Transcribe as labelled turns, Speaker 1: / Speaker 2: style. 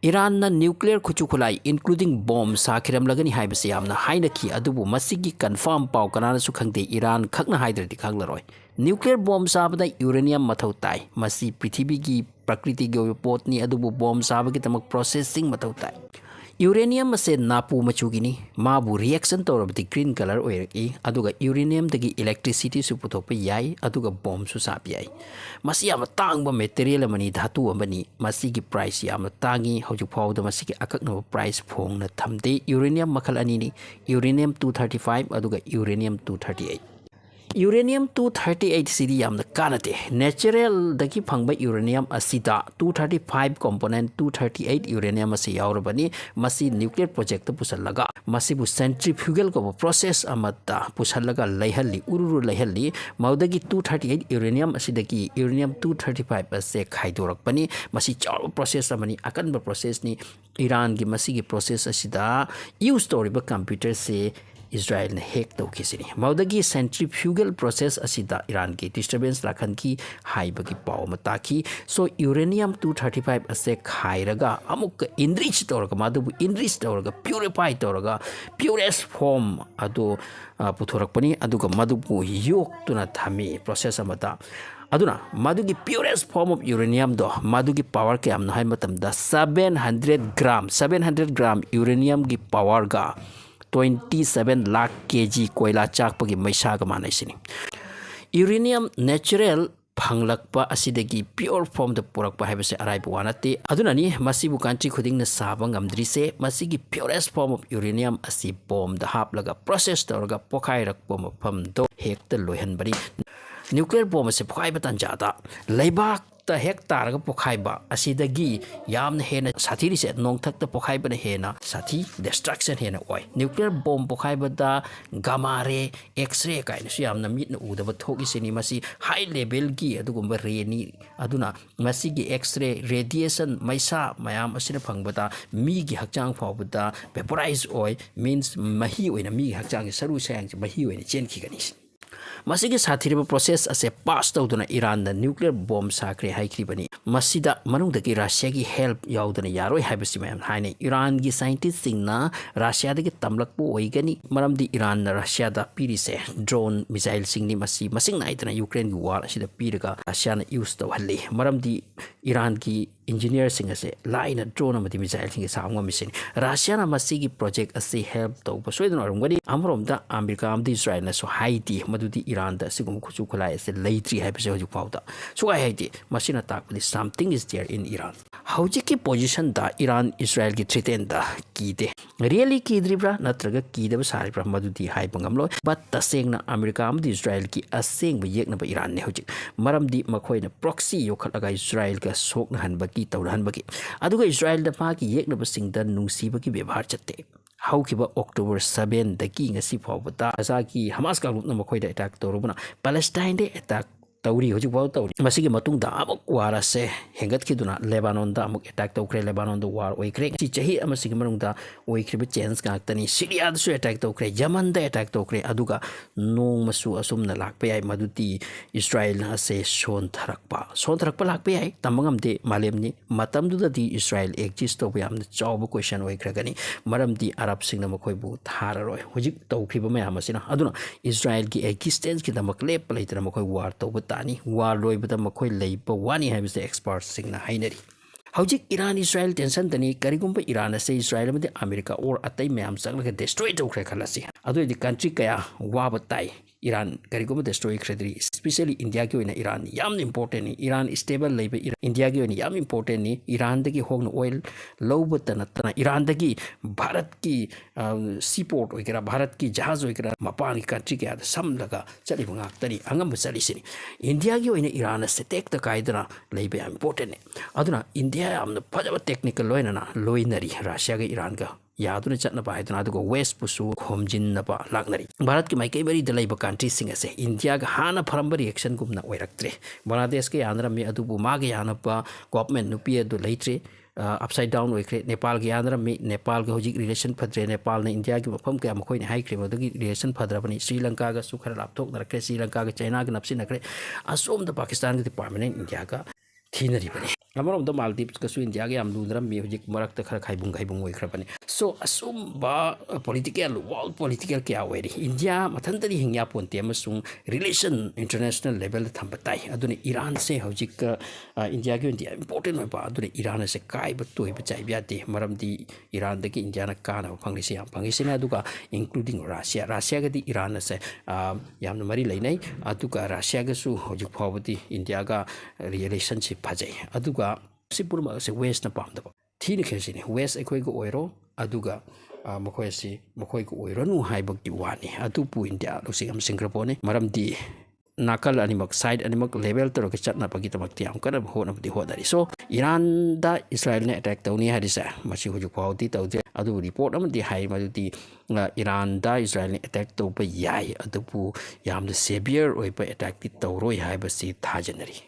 Speaker 1: Iran na nuclear kuchukulai including bomb sakiram lagani haibasi yamna haina ki adubu masigi confirm pau kanana su khangde Iran khakna haidradi khanglaroi nuclear bomb sabada uranium mathau tai masi prithvi gi prakriti gi potni adubu bomb sabagi tamak processing mathau tai uranium ase napu machugini mabu reaction torabdi green color oiraki aduga uranium dagi electricity su puthokpa yai aduga bomb su sap yai masi yam tangba material amani dhatu amani masi gi price yam tangi hoju phawda masi gi akakno price phong na thamde uranium makhal ani ni uranium 235 aduga uranium 238 uranium 238 sidi yamna kanate natural daki phangba uranium asida 235 component 238 uranium asi yaurabani masi nuclear project pusallaga masi bu centrifugal ko process amata pusallaga laihalli ururu laihalli maudagi 238 uranium asidagi uranium 235 ase khaidorakpani masi chaw process amani akanba process ni Iran gi masi gi process asida use toriba computer se Israel ne hack to kisini maudagi centrifugal process asida Iran ki disturbance lakhan ki high bagi paw mataki so uranium 235 ase khairaga amuk enrich toraga madu enrich toraga purify toraga purest form adu puthorakpani aduga madu yok tuna thami process amata aduna madugi purest form of uranium do madugi power ke amna hai matam da 700 gram uranium gi power ga 27 lakh kg koila chakpagi maisa ga manaisini uranium natural phanglakpa asidagi pure form da purakpa haibase araibu wanate adunani masibu country khuding na saba ngamdrise masigi purest form of uranium asi bomb da haplaga process torga pokhai rakpa mafam do hekta loihan bari nuclear bomb se pokhai batan jada leibak ta hektar ga pokhaiba asidagi yamna hena sathiri se nongthak ta pokhaiba na hena sathi destruction hena oi nuclear bomb pokhaiba da gamma ray x-ray kaina su yamna mit na udaba thoki sini masi high level gi adugumba ray ni aduna masi gi x-ray radiation maisa mayam asina phangbada mi gi hakchang phawbada vaporize oi means mahi oina mi hakchang saru sayang mahi oina chen khigani masigi sathiriba process ase pass tawduna Iran da nuclear bomb sakre haikribani masida manungdagi Russia gi help yauduna yaroi haibasi mayam haine Iran gi scientist singna Russia dagi tamlakpu oigani maramdi Iran na Russia da pirise drone missile singni masi masing naitana Ukraine gi war asida piraga Russia na use tawhalli maramdi Iran gi engineer sing ase line drone amadi missile sing samga mission Russia na masigi project ase help tawba soiduna arungani amromda America amdi Israel na so haiti madudi Iran da sigum khuchu khulai ase leitri haibase hoju pauda so I haiti machine attack something is there in Iran hauji position da Iran Israel ki threaten da kide really kidribra natraga kidaba saribra madudi haibangamlo but tasengna America amdi Israel ki aseng ba yekna ba Iran ne hoji maramdi makhoina proxy yokhalaga Israel ka sokna hanba ki tawran bagi aduga Israel da pa ki yekna ba singda nungsi ba ki ବ୍ୟବहार chatte haukiba October 7 daki ngasi phawbata azaki Hamas ka group na makhoi da attack torubuna Palestine de attack tauri hoji baw tauri masigi matung da amuk wara se hengat khiduna Lebanon da amuk attack tawkre Lebanon da war oikre chi chahi amasigi manung da oikre chance ka tani Syria da su attack tawkre Yemen da attack tawkre aduga nong masu asum na lakpe ai maduti Israel na se son tharakpa lakpe ai tamangam de malem ni matam du da di Israel exist to yam na chawba question oikre gani maram di Arab sing na makhoi bu thararoi hoji tawkriba me amasina aduna Israel ki existence ki da makle plaitera makhoi war tawba tani war loibada makhoi leiba wani haibise experts singna hainari hojik Iran Israel tension tani karigumba Iran ase Israel amade America or atai mayam changla destroy tawkre khalasi adu di country kaya waba tai Iran karigumba destroy kredri especially India ki oina Iran yam important ni Iran stable leiba India ki oina yam important ni Iran dagi hogna oil loba tana Iran dagi Bharat ki seaport oikera Bharat ki jahaz oikera mapan ki country kaya sam laga chali bangak tani angam chali sini India ki oina Iran ase tek ta kaidana leiba yam important ni aduna India am phajaba technical loina na loinari Russia ga Iran ga yaduna chatna ba haiduna adugo west pusu khomjin na ba lagnari Bharat ki maikai bari dalai ba country sing ase India ga hana pharamba reaction gumna oiraktre Bangladesh ke andra me adubu ma ga yana ba government nupi adu leitre upside down oikre Nepal ga andra me Nepal ga hojik relation phadre Nepal na India gi mafam ka makhoi ne haikre madagi relation phadra bani Sri Lanka ga su khara lapthok narakre Sri Lanka ga China ga napsi nakre asom da Pakistan ga permanent India ga थीनरीबनी अमरोम द Maldives कसु India के याम लुनरमी हजिक मरक्ता खरा खाइबुंग ओइखरबनी सो असुम्बा पॉलिटिकल वर्ल्ड पॉलिटिकल क्या ओइरी इंडिया मथंतरी हिंग्या पोंते अमसुंग रिलेशन इंटरनेशनल लेवल थंबताई अदुने ईरान से हजिक इंडिया के इंडिया इंपोर्टेंट होबा अदुने ईरान से काइब तोइब चाइब्याते मरमदी ईरान दगी इंडिया ना काना फंगिसे याम फंगिसे ना दुगा इंक्लूडिंग रशिया गदी ईरान से याम मरी लेनै अदुगा रशिया गसु हजिक फावदी इंडिया का रिलेशनशिप फजै अदुगा सिपुरमा से वेस्ट ना पामदबा थीन खेसिनी वेस्ट अखोय को ओइरो अदुगा मखोय से मखोय को ओइरनु हाइबक वानी अदुपु इंडिया लुसिंग हम सिंग्रापोने मरमदी नाकल अनिमक साइड अनिमक लेवल तरोके चटना पगी तमक्ति हम कन होनबदी होदारी सो ईरान दा इस्राएल ने अटैक तौनी हरिसा मसी हुजु फाउदी तौदे अदु रिपोर्ट अमदी हाइ मदुदी ईरान दा इस्राएल ने अटैक तौबा याय अदुपु यामद सेवियर ओइबा अटैक ति तौरोय हाइबसी थाजनरी